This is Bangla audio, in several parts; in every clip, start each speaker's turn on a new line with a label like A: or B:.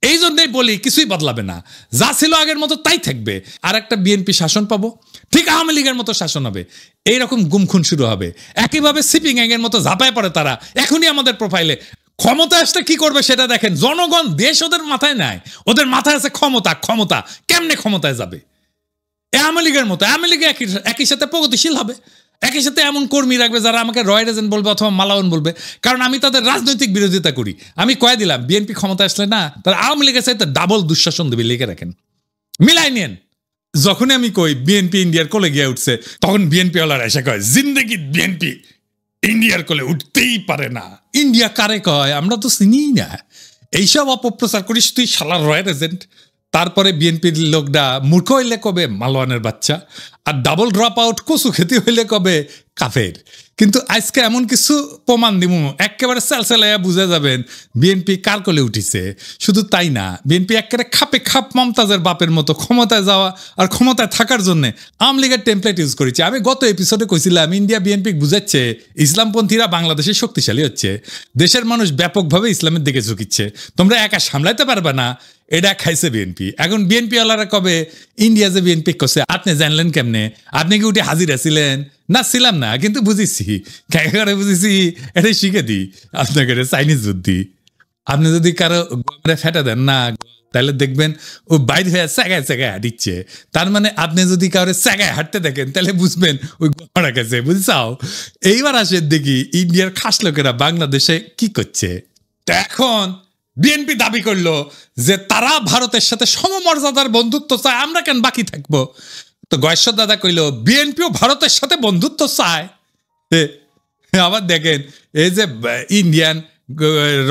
A: এই জন্যই বলি কিছুই বদলাবে না, যা ছিল আগের মতো তাই থাকবে। আর একটা বিএনপি শাসন পাবো, ঠিক আওয়ামী লীগের মতো শাসন হবে, এইরকম গুমখুন শুরু হবে। একইভাবে সিপি গ্যাংয়ের মতো ঝাঁপায় পড়ে তারা এখনই আমাদের প্রোফাইলে। ক্ষমতা আসলে কি করবে সেটা দেখেন। জনগণ দেশ ওদের মাথায় নাই, ওদের মাথায় আছে ক্ষমতা। ক্ষমতা কেমনে ক্ষমতায় যাবে? আওয়ামী লীগের মতো। আওয়ামী লীগ একই সাথে প্রগতিশীল হবে, একই সাথে এমন কর্মী রাখবে যারা আমাকে রয়ের এজেন্ট বলবে অথবা মালাউন বলবে, কারণ আমি তাদের রাজনৈতিক বিরোধিতা করি। আমি কয়ে দিলাম বিএনপি ক্ষমতা আসলে না, তারা আওয়ামী লীগের চাইতে ডাবল দুঃশাসন দেবে, লিখে রাখেন, মিলাই নিয়েন। যখনই আমি কই বিএনপি ইন্ডিয়ার কোলে গিয়ে উঠছে, তখন বিএনপি ওয়ালারা এসে কয় জিন্দেগি বিএনপি ইন্ডিয়ার কোলে উঠতেই পারে না। ইন্ডিয়া কারে কয়? আমরা তো চিনি না। এইসব অপপ্রচার করিস তুই শালার রয়ের এজেন্ট। তারপরে বিএনপির লোকটা মূর্খ হইলে কবে মালওয়ানের বাচ্চা, আর ডাবল ড্রপ আউট কচু খেতে হইলে কবে কাফের। কিন্তু আজকে এমন কিছু প্রমাণ দিব একেবারে চালচালাইয়া বুঝে যাবেন বিএনপি কার কোলে উঠিছে। শুধু তাই না, বিএনপি একেবারে খাপে খাপ মমতাজের বাপের মতো ক্ষমতায় যাওয়া আর ক্ষমতায় থাকার জন্য আওয়ামী লীগের টেমপ্লেট ইউজ করেছে। আমি গত এপিসোডে কইছিলাম ইন্ডিয়া বিএনপি বুঝাচ্ছে ইসলামপন্থীরা বাংলাদেশে শক্তিশালী হচ্ছে, দেশের মানুষ ব্যাপকভাবে ইসলামের দিকে ঝুঁকিচ্ছে, তোমরা একা সামলাইতে পারবে না। এটা খাইছে বিএনপি। এখন বিএনপি ওয়ালারা কবে ইন্ডিয়া যে বিএনপি করছে আপনি জানলেন কেমনে? আপনি কি উঠে হাজিরা ছিলেন? না ছিলাম না, কিন্তু বুঝেছি। করে বুঝেছি এটাই শিখে দিই আপনাকে, চাইনিজ বুদ্ধি। আপনি যদি কারো ফেটে দেন না, তাহলে দেখবেন ও বাইরে হয়ে চাগায় চাগায় হাঁটিচ্ছে। তার মানে আপনি যদি কারো চাগায় হাঁটতে দেখেন তাহলে বুঝবেন ওই গড়া গেছে, বুঝছাও? এইবার আসেন দেখি ইন্ডিয়ার খাস লোকেরা বাংলাদেশে কি করছে। এখন বিএনপি দাবি করলো যে তারা ভারতের সাথে সমমর্যাদার বন্ধুত্ব চায়, আমরা কেন বাকি থাকবো? তো গয়েশ্বর দাদা কইল বিএনপিও ভারতের সাথে বন্ধুত্ব চায়। আবার দেখেন এই যে ইন্ডিয়ান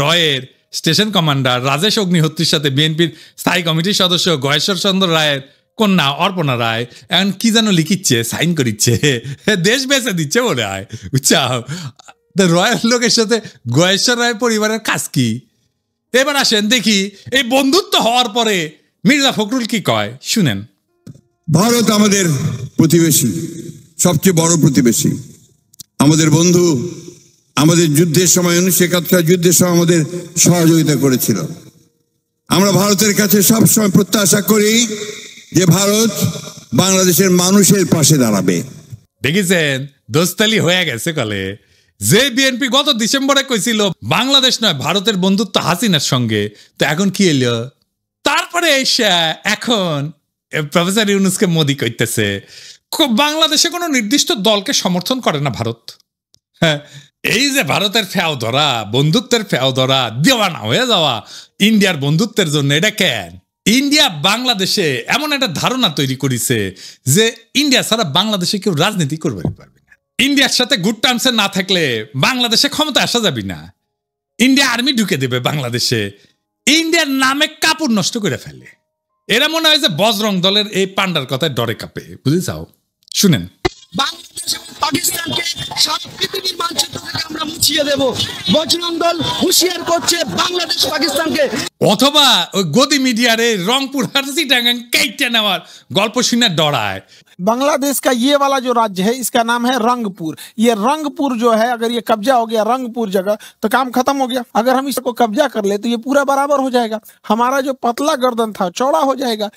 A: রয়ের স্টেশন কমান্ডার রাজেশ অগ্নিহোত্রীর সাথে বিএনপির স্থায়ী কমিটির সদস্য গয়েশ্বর চন্দ্র রায়ের কন্যা অর্পণা রায় এখন কি যেন লিখিচ্ছে, সাইন করিচ্ছে, দেশ বেঁচে দিচ্ছে বলে হয়, বুঝছাও? রয়ের লোকের সাথে গয়েশ্বর রায়ের পরিবারের কাজ কি? এবার আসেন দেখি এই বন্ধুত্ব হওয়ার পরে মির্জা ফখরুল কি কয়, শুনেন।
B: ভারত আমাদের প্রতিবেশী, সবচেয়ে বড় প্রতিবেশী, আমাদের বন্ধু। আমাদের যুদ্ধের সময় 1971 যুদ্ধের সময় আমাদের সহযোগিতা করেছিল। আমরা ভারতের কাছে সবসময় প্রত্যাশা করি যে ভারত বাংলাদেশের মানুষের পাশে দাঁড়াবে।
A: দেখেছেন দোস্তালি হয়ে গেছে কলে। যে বিএনপি গত ডিসেম্বরে কইছিল বাংলাদেশ নয় ভারতের বন্ধুত্ব হাসিনার সঙ্গে, তো এখন কি এলো? তারপরে এসে এখন প্রফেসর ইউনূসকে মোদি কইতেছে বাংলাদেশে কোনো নির্দিষ্ট দলকে সমর্থন করে না ভারত। হ্যাঁ, এই যে ভারতের ফেও ধরা, বন্ধুত্বের ফেও ধরা, দেওয়ানা হয়ে যাওয়া ইন্ডিয়ার বন্ধুত্বের জন্য, এটা কেন? ইন্ডিয়া বাংলাদেশে এমন একটা ধারণা তৈরি করেছে যে ইন্ডিয়া ছাড়া বাংলাদেশে কেউ রাজনীতি করবে পারবে না। ইন্ডিয়ার সাথে গুড টার্মসে না থাকলে বাংলাদেশে ক্ষমতা আসা যাবে না। ইন্ডিয়া আর্মি ঢুকে দেবে বাংলাদেশে, ইন্ডিয়ার নামে কাপড় নষ্ট করে ফেলে। এরা মনে হয় যে বজরং দলের এই পান্ডার কথায় ডরে কাঁপে, বুঝেছাও? শুনেন।
C: বাংলাদেশ এবং পাকিস্তানকে সারা পৃথিবীর মানচিত্র থেকে আমরা মুছিয়ে দেব, বজরং দল হুঁশিয়ার করছে বাংলাদেশ পাকিস্তানকে।
A: অথবা ওই গদি মিডিয়ারে রংপুর হারসিটাঙ্গাং কেটে নেওয়ার গল্প শুনে ডরায়।
D: बांग्लादेश का ये वाला जो राज्य है इसका नाम है रंगपुर। ये रंगपुर जो है, अगर ये कब्जा हो गया रंगपुर जगह तो काम खत्म हो गया। अगर हम इसको कब्जा कर ले तो ये पूरा बराबर हो जाएगा, हमारा जो पतला गर्दन था चौड़ा हो जाएगा।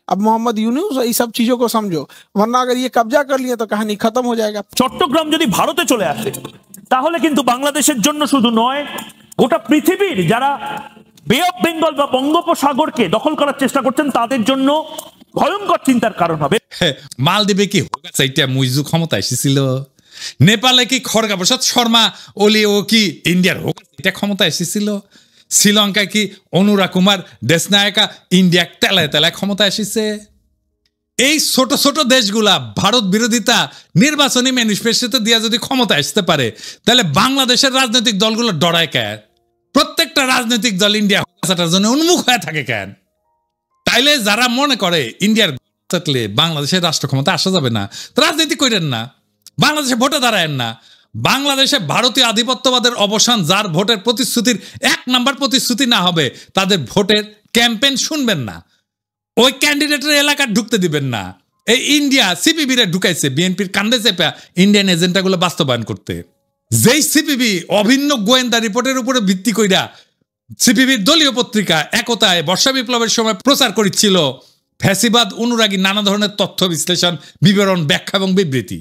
D: अब मोहम्मद यूनुस ये सब चीजों को समझो, वरना अगर ये कब्जा कर लिए तो कहानी खत्म हो जाएगा।
E: চট্টগ্রাম যদি ভারতে চলে আসে তাহলে কিন্তু বাংলাদেশের জন্য শুধু নয়, গোটা পৃথিবীর যারা বে অফ বেঙ্গল বা বঙ্গোপসাগরকে দখল করার চেষ্টা করছেন তাদের জন্য ভয়ঙ্কর চিন্তার কারণ হবে।
A: মালদ্বীপে কি হোগাচাইটা মুইজু ক্ষমতা এসেছিল? নেপালে কি খড়গা প্রসাদ শর্মা ওলি ও কি ইন্ডিয়ার হোগাচাইটা ক্ষমতা এসেছিল? শ্রীলঙ্কায় কি অনুরা কুমার দেশনায়কা ইন্ডিয়া তেলায় তেলায় ক্ষমতা এসেছে? এই ছোট ছোট দেশগুলা ভারত বিরোধিতা নির্বাচনী ম্যানিফেস্টোতে দিয়ে যদি ক্ষমতা আসতে পারে তাহলে বাংলাদেশের রাজনৈতিক দলগুলো ডরায় কেন? প্রত্যেকটা রাজনৈতিক দল ইন্ডিয়া হোগাচাটার জন্য উন্মুখ হয়ে থাকে কেন? তাইলে যারা মনে করে ইন্ডিয়ার থাকলে বাংলাদেশের রাষ্ট্র ক্ষমতা আসা যাবে না, রাজনীতি করেন না, বাংলাদেশে ভোটে দাঁড়ায়েন না। বাংলাদেশে ভারতীয় আধিপত্যবাদের অবসান যার ভোটের প্রতিশ্রুতির 1 নাম্বার প্রতিশ্রুতি না হবে তাদের ভোটের ক্যাম্পেইন শুনবেন না, ওই ক্যান্ডিডেটের এলাকা ঢুকতে দিবেন না। এই ইন্ডিয়া সিপিবি রে ঢুকাইছে বিএনপির কান্দে চেপা ইন্ডিয়ান এজেন্ডাগুলো বাস্তবায়ন করতে। যেই সিপিবি অভিন্ন গোয়েন্দা রিপোর্টের উপরে ভিত্তি কইরা সিপিবির দলীয় পত্রিকা একতায় বর্ষা বিপ্লবের সময় প্রচার করেছিল ফ্যাসিবাদ অনুরাগী নানা ধরনের তথ্য বিশ্লেষণ, বিবরণ, ব্যাখ্যা এবং বিবৃতি।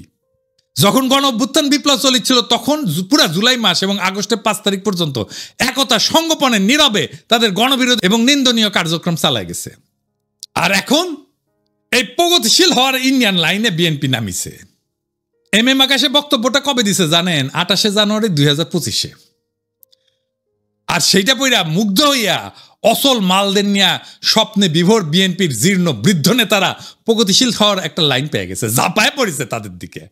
A: যখন গণ অভ্যুত্থান বিপ্লব চলেছিল তখন পুরা জুলাই মাস এবং আগস্টের 5 তারিখ পর্যন্ত একতা সংগোপনে নীরবে তাদের গণবিরোধী এবং নিন্দনীয় কার্যক্রম চালায় গেছে। আর এখন এই প্রগতিশীল হওয়ার ইন্ডিয়ান লাইনে বিএনপি নামিছে। এম এম আকাশে বক্তব্যটা কবে দিছে জানেন? 28 জানুয়ারি 2025-এ। আর সেইটা পইরা মুগ্ধ হইয়া অসল মালদের নিয়া স্বপ্নে বিভোর বিএনপির জীর্ণ বৃদ্ধ নেতারা প্রগতিশীল হওয়ার একটা লাইন পেয়ে গেছে, ঝাঁপায় পড়েছে তাদের দিকে।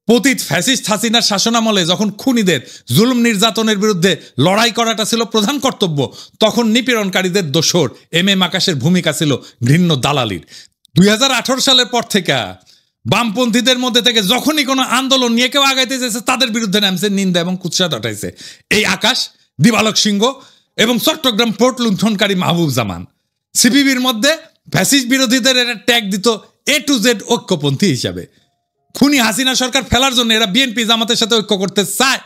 A: পতিত ফ্যাসিস্ট হাসিনার শাসনামলে যখন খুনিদের জুলুম নির্যাতনের বিরুদ্ধে লড়াই করাটা ছিল প্রধান কর্তব্য, তখন নিপীড়নকারীদের দোসর এম এম আকাশের ভূমিকা ছিল ঘৃণ্য দালালির। 2018 সালের পর থেকে বামপন্থীদের মধ্যে থেকে যখনই কোনো আন্দোলন নিয়ে কেউ আগাইতে চেয়েছে তাদের বিরুদ্ধে নামছে, নিন্দা এবং কুৎসা উঠাইছে এই আকাশ, দিবালক সিংহ এবং চট্টগ্রাম পোর্ট লুণ্ঠনকারী মাহবুব জামান। সিপিবির মধ্যে ফ্যাসিস্ট বিরোধীদের এটা ট্যাগ দিত A to Z ঐক্যপন্থী হিসাবে। খুনি হাসিনা সরকার ফেলার জন্য এরা বিএনপি জামাতের সাথে ঐক্য করতে চায়,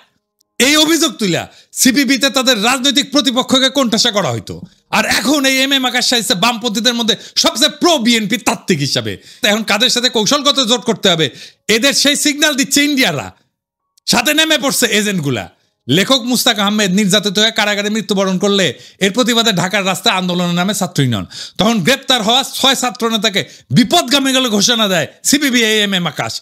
A: এই অভিযোগ তুলা সিপিবিতে তাদের রাজনৈতিক প্রতিপক্ষকে কোণঠাসা করা হইতো। আর এখন এই এম এম আকাশ সাহিত্যে বামপন্থীদের মধ্যে সবচেয়ে প্রো বিএনপি তাত্ত্বিক হিসাবে। এখন কাদের সাথে কৌশলগত জোট করতে হবে এদের সেই সিগন্যাল দিচ্ছে ইন্ডিয়ারা, সাথে নেমে পড়ছে এজেন্টগুলা। লেখক মুস্তাক আহমেদ নির্যাতিত হয়ে কারাগারে মৃত্যুবরণ করলে এর প্রতিবাদে ঢাকার রাস্তায় আন্দোলনের নামে ছাত্র ইউনিয়ন। তখন গ্রেপ্তার হওয়া 6 ছাত্র নেতাকে বিপদগামী বলে ঘোষণা দেয় সিপিবি এম এম আকাশ।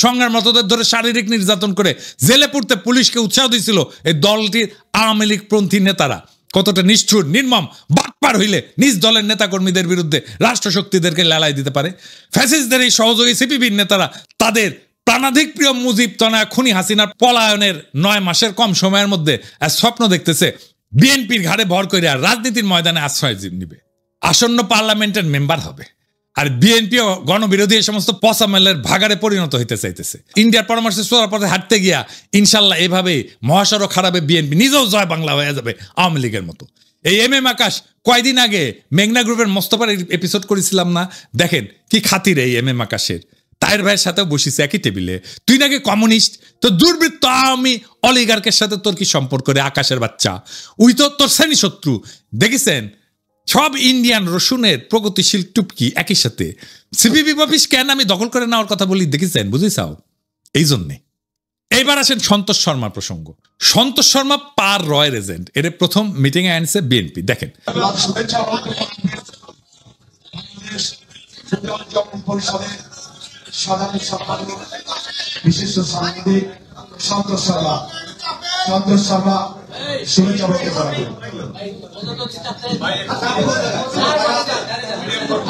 A: সংগ্রামরতদের ধরে শারীরিক নির্যাতন করে জেলে পুরতে পুলিশকে উৎসাহ দিয়েছিল এই দলটির আওয়ামী লীগপন্থী নেতারা। কতটা নিষ্ঠুর নির্মম বাটপার হইলে নিজ দলের নেতাকর্মীদের বিরুদ্ধে রাষ্ট্রশক্তিদেরকে লেলাই দিতে পারে। ফ্যাসিস্টদের এই সহযোগী সিপিবির নেতারা তাদের প্রাণাধিক প্রিয় মুজিব তনয়া খুনি হাসিনার পলায়নের 9 মাসের কম সময়ের মধ্যে স্বপ্ন দেখতেছে বিএনপির ঘাড়ে ভর করে রাজনীতির ময়দানে আশ্রয় নিবে, আসন্ন পার্লামেন্টের মেম্বার হবে। আর বিএনপি গণবিরোধী এই সমস্ত পচামেলের ভাগারে পরিণত হইতে চাইতেছে। ইন্ডিয়ার পরামর্শে চোরা পথে হাঁটতে গিয়া ইনশাল্লাহ এভাবে মহাসড়ক খারাপে বিএনপি নিজেও জয় বাংলা হয়ে যাবে আওয়ামী লীগের মতো। এই এম এম আকাশ কয়দিন আগে মেঘনা গ্রুপের মোস্তফার এপিসোড করেছিলাম না, দেখেন কি খাতির এই এম এম আকাশের। তাইর ভাইয়ের সাথেও বসিছে একই টেবিলে, তুই নাকি কমিউনিস্ট, তো দুর্বৃত্ত আওয়ামী অলিগার্কের সাথে তোর কি সম্পর্ক রে আকাশের বাচ্চা? উই তো তোর শ্রেণী শত্রু। দেখেছেন সব ইন্ডিয়ান রসুনের প্রগতিশীল টুপকি একই সাথে। সিপিবি অফিস কেন আমি দখল করে নেওয়ার কথা বলি দেখেছেন, বুঝেছাও? এই জন্যে। এইবার আসেন সন্তোষ শর্মার প্রসঙ্গ। সন্তোষ শর্মা পার রয়ের এজেন্ট, এর প্রথম মিটিং এ আনছে বিএনপি। দেখেন
F: সাধারণ সম্পাদক বিশিষ্ট সাংবাদিক সন্তোষ শর্মা, শুভেচ্ছা বক্তব্য রাখবেন।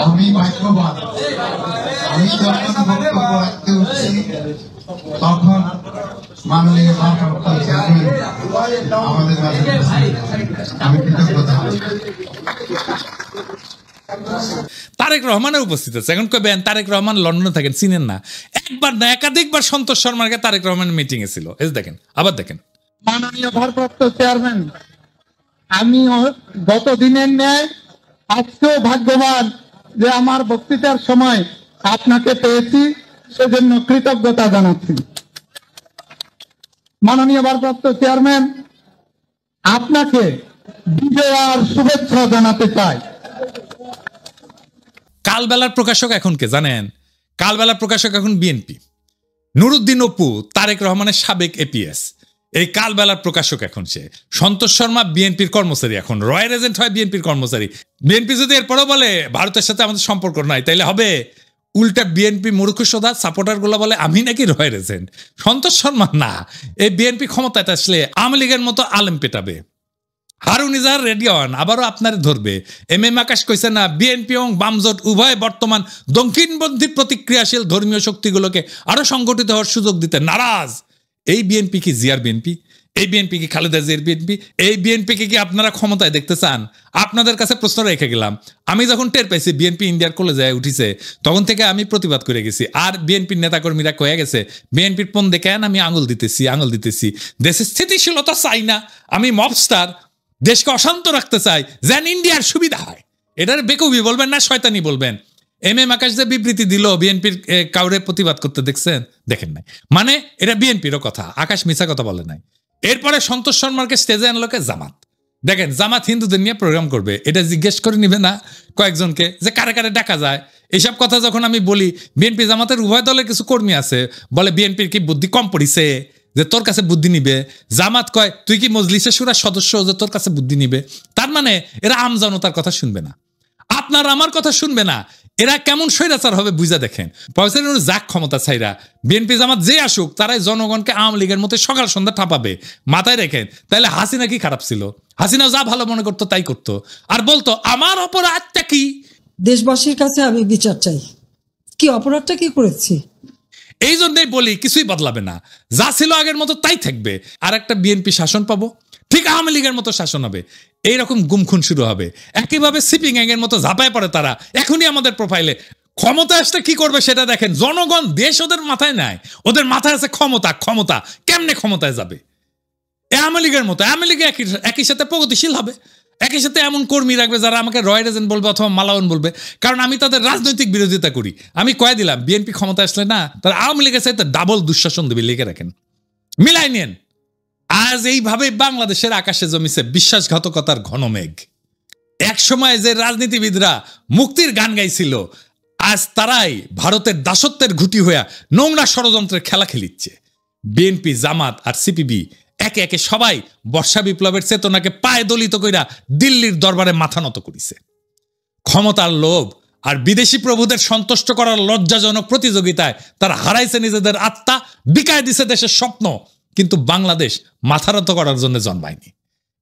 F: আমি ভাগ্যবান, আমি যখন বক্তব্য রাখতে উঠছি তখন মাননীয় সভাপতি আমাদের মাঝে, আমি কৃতজ্ঞতা।
A: তারেক রহমানের উপস্থিত আছে। এখন কবেন তারেক রহমান লন্ডনে থাকেন, চিনেন না? একবার না একাধিকবার সন্তোষ শর্মাকে তারেক রহমানের মিটিং এ ছিল। দেখেন আবার দেখেন।
G: মাননীয় ভারপ্রাপ্ত চেয়ারম্যান, আমি গত দিনের ন্যায় আজকেও ভাগ্যবান যে আমার বক্তৃতার সময় আপনাকে পেয়েছি, সেজন্য কৃতজ্ঞতা জানাচ্ছি। মাননীয় ভারপ্রাপ্ত চেয়ারম্যান, আপনাকে বিজয় আর শুভেচ্ছা জানাতে চাই।
A: কালবেলার প্রকাশক এখন কে জানেন? কালবেলার প্রকাশক এখন বিএনপি। নুরুদ্দিন অপু তারেক রহমানের সাবেক এপিএস, এই কালবেলার প্রকাশক এখন সে। সন্তোষ শর্মা বিএনপির কর্মচারী, এখন রয়ের এজেন্ট হয় বিএনপির কর্মচারী। বিএনপি যদি এরপরও বলে ভারতের সাথে আমাদের সম্পর্ক নাই, তাইলে হবে উল্টা বিএনপি মূর্খসোদা সাপোর্টার গুলা বলে আমি নাকি রয়ের এজেন্ট। সন্তোষ শর্মা না, এই বিএনপি ক্ষমতায় আসলে আওয়ামী লীগের মতো আলেম পেটাবে। হারুন ইজাহার রেডি হন, আবারও আপনারে ধরবে। এম এম আকাশ কইছে না বিএনপি এবং বামজোট উভয় বর্তমান দক্ষিণপন্থী প্রতিক্রিয়াশীল ধর্মীয় শক্তিগুলোকে আরো সংগঠিত হওয়ার সুযোগ দিতে নারাজ। এই বিএনপি কি জিয়ার বিএনপি? এই বিএনপি কি খালেদা জিয়ার বিএনপি? এই বিএনপিকে কি আপনারা ক্ষমতায় দেখতে চান? আপনাদের কাছে প্রশ্ন রেখে গেলাম। আমি যখন টের পাইছি বিএনপি ইন্ডিয়ার কলেজায় উঠিছে, তখন থেকে আমি প্রতিবাদ করে গেছি। আর বিএনপির নেতাকর্মীরা কয়ে গেছে বিএনপির পণ দেখেন আমি আঙুল দিতেছি। দেশের স্থিতিশীলতা চাই না, আমি মবস্টার, দেশকে অশান্ত রাখতে চাই যেন ইন্ডিয়ার সুবিধা হয়। এটার বেকুবি বলবেন না শয়তানি বলবেন। এম এম আকাশ যে বিবৃতি দিল বিএনপির কাউরে প্রতিবাদ করতে দেখছেন? দেখেন নাই। মানে এটা বিএনপিরও কথা, আকাশ মিছা কথা বলে নাই। এরপরে সন্তোষ শর্মাকে স্টেজে আনলোকে জামাত। দেখেন জামাত হিন্দুদের নিয়ে প্রোগ্রাম করবে, এটা জিজ্ঞেস করে নিবে না কয়েকজনকে যে কারে কারে ডাকা যায়? এইসব কথা যখন আমি বলি, বিএনপি জামাতের উভয় দলের কিছু কর্মী আছে বলে বিএনপির কি বুদ্ধি কম পড়িছে যে তোর কাছে বুদ্ধি নিবে? জামাত কয় তুই কি মজলিসে শুরার সদস্য যে তোর কাছে বুদ্ধি নিবে? তার মানে এরা আমজনতার কথা শুনবে না, আপনার আমার কথা শুনবে না। এরা কেমন স্বৈরাচার হবে বুঝা দেখেন। প্রফেসর ইউনূস যাক ক্ষমতা ছাইরা, বিএনপি জামাত যে আসুক তারাই জনগণকে আওয়ামী লীগের মতো সকাল সন্ধ্যা ঠাপাবে। মাথায় রেখেন, তাহলে হাসিনা কি খারাপ ছিল? হাসিনা যা ভালো মনে করতো তাই করতো, আর বলতো আমার অপরাধটা কি?
H: দেশবাসীর কাছে আমি বিচার চাই, কি অপরাধটা কি করেছি।
A: এই জন্যই বলি কিছুই বদলাবে না, যা ছিল আগের মতো তাই থাকবে। আর একটা বিএনপি শাসন পাবো, ঠিক আওয়ামী লীগের মতো শাসন হবে। এইরকম গুমখুন শুরু হবে, একইভাবে সিপিং গ্যাংয়ের মতো ঝাঁপায় পড়ে তারা। এখনই আমাদের প্রোফাইলে ক্ষমতা আসলে কি করবে সেটা দেখেন। জনগণ দেশ ওদের মাথায় নাই, ওদের মাথায় আছে ক্ষমতা। ক্ষমতা কেমনে ক্ষমতায় যাবে? আওয়ামী লীগের মতো। আওয়ামী লীগ একই সাথে প্রগতিশীল হবে, একই সাথে এমন কর্মী রাখবে যারা আমাকে রয় রেজেন্ট বলবে অথবা মালাউন বলবে, কারণ আমি তাদের রাজনৈতিক বিরোধিতা করি। আমি কয়ে দিলাম বিএনপি ক্ষমতা আসলে না, তারা আওয়ামী লীগের সাথে ডাবল দুঃশাসন দেবে। লিখে রাখেন, মিলাই নেন। আজ এইভাবে বাংলাদেশের আকাশে জমিছে বিশ্বাসঘাতকতার ঘন মেঘ। এক সময় যে রাজনীতিবিদরা মুক্তির গান গাইছিল, আজ তারাই ভারতের দাসত্বের ঘুঁটি হইয়া নোংরা ষড়যন্ত্রের খেলা খেলিচ্ছে। বিএনপি, জামাত আর সিপিবি একে একে সবাই বর্ষা বিপ্লবের চেতনাকে পায়ে দলিত কইরা দিল্লির দরবারে মাথা নত করিছে। ক্ষমতার লোভ আর বিদেশি প্রভুদের সন্তুষ্ট করার লজ্জাজনক প্রতিযোগিতায় তারা হারাইছে নিজেদের আত্মা, বিকায় দিছে দেশের স্বপ্ন। কিন্তু বাংলাদেশ মাথা নত করার জন্য জন্মায়নি।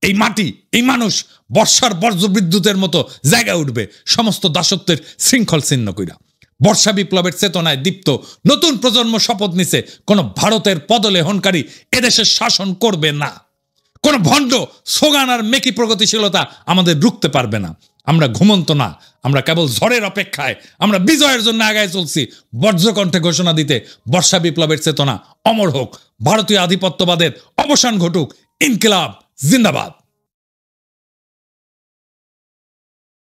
A: এই মাটি, এই মানুষ বর্ষার বর্জ্য বিদ্যুতের মতো জায়গায় উঠবে সমস্ত দাসত্বের শৃঙ্খল ছিন্ন কইরা। বর্ষা বিপ্লবের চেতনায় দীপ্ত নতুন প্রজন্ম শপথ নিছে, কোন ভারতের পদলেহনকারী এদেশের শাসন করবে না। কোন ভণ্ড সোগান আর মেকি প্রগতিশীলতা আমাদের রুখতে পারবে না। আমরা ঘুমন্ত না, আমরা কেবল ঝড়ের অপেক্ষায়। আমরা বিজয়ের জন্য আগায় চলছি, বজ্রকণ্ঠে ঘোষণা দিতে বর্ষা বিপ্লবের চেতনা অমর হোক, ভারতীয় আধিপত্যবাদের অবসান ঘটুক, ইনকিলাব জিন্দাবাদ।